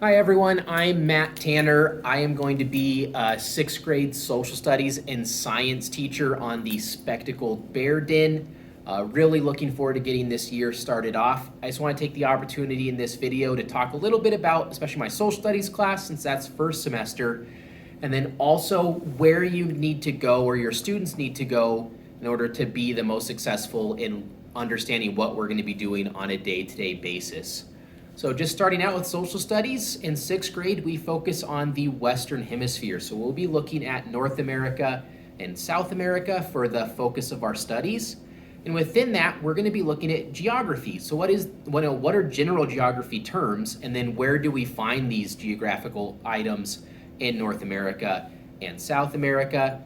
Hi everyone, I'm Matt Tanner. I am going to be a sixth grade social studies and science teacher on the Spectacled Bear Den. Really looking forward to getting this year started off. I just want to take the opportunity in this video to talk a little bit about, especially my social studies class, since that's first semester, and then also where you need to go or your students need to go in order to be the most successful in understanding what we're going to be doing on a day-to-day basis. So just starting out with social studies, in sixth grade, we focus on the Western Hemisphere. So we'll be looking at North America and South America for the focus of our studies. And within that, we're going to be looking at geography. So what are general geography terms, and then where do we find these geographical items in North America and South America?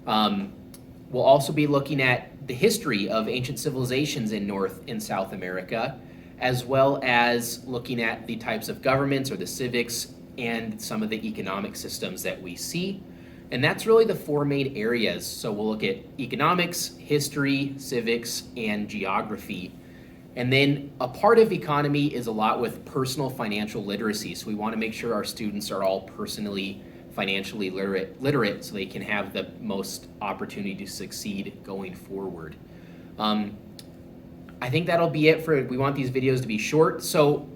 We'll also be looking at the history of ancient civilizations in North and South America, as well as looking at the types of governments or the civics and some of the economic systems that we see. And that's really the four main areas. So we'll look at economics, history, civics, and geography. And then a part of economy is a lot with personal financial literacy. So we want to make sure our students are all financially literate so they can have the most opportunity to succeed going forward. I think that'll be it we want these videos to be short. So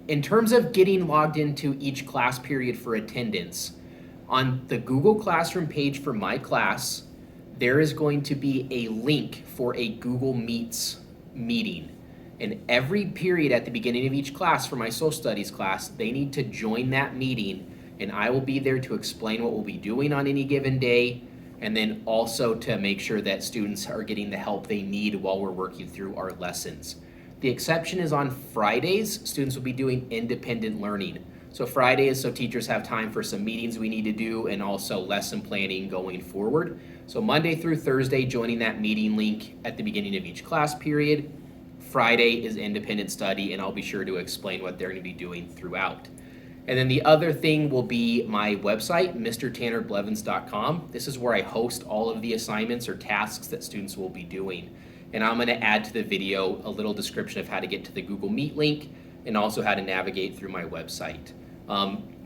in terms of getting logged into each class period for attendance, on the Google Classroom page for my class, there is going to be a link for a Google Meets meeting. And every period at the beginning of each class for my social studies class, they need to join that meeting, and I will be there to explain what we'll be doing on any given day, and then also to make sure that students are getting the help they need while we're working through our lessons. The exception is on Fridays, students will be doing independent learning. So Friday is so teachers have time for some meetings we need to do and also lesson planning going forward. So Monday through Thursday, joining that meeting link at the beginning of each class period. Friday is independent study, and I'll be sure to explain what they're going to be doing throughout. And then the other thing will be my website, mrtannerblevins.com. This is where I host all of the assignments or tasks that students will be doing. And I'm going to add to the video a little description of how to get to the Google Meet link and also how to navigate through my website.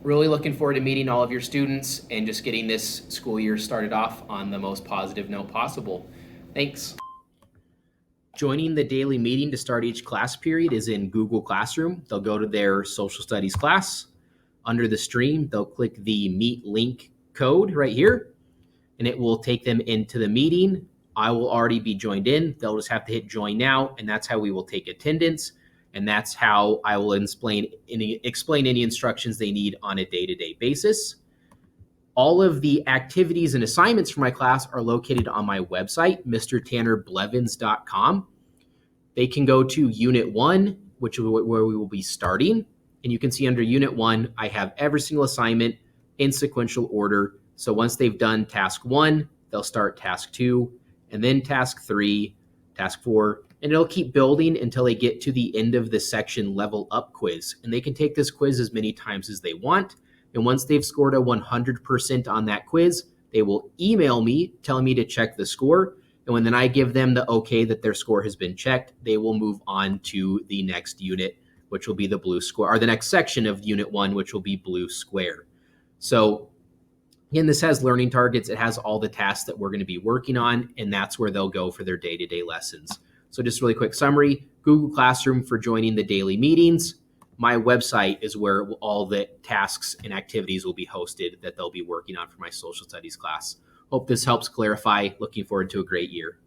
Really looking forward to meeting all of your students and just getting this school year started off on the most positive note possible. Thanks. Joining the daily meeting to start each class period is in Google Classroom. They'll go to their social studies class. Under the stream, they'll click the Meet link code right here, and it will take them into the meeting. I will already be joined in. They'll just have to hit join now, and that's how we will take attendance, and that's how I will explain any instructions they need on a day-to-day basis. All of the activities and assignments for my class are located on my website, mrtannerblevins.com. They can go to Unit 1, which is where we will be starting. And you can see under Unit 1, I have every single assignment in sequential order. So once they've done Task 1, they'll start Task 2, and then Task 3, Task 4, and it'll keep building until they get to the end of the section Level Up quiz. And they can take this quiz as many times as they want. And once they've scored a 100% on that quiz, they will email me telling me to check the score. And when then I give them the okay that their score has been checked, they will move on to the next unit, which will be the blue square, or the next section of Unit 1, which will be blue square. So again, this has learning targets. It has all the tasks that we're going to be working on, and that's where they'll go for their day-to-day lessons. So just a really quick summary, Google Classroom for joining the daily meetings. My website is where all the tasks and activities will be hosted that they'll be working on for my social studies class. Hope this helps clarify. Looking forward to a great year.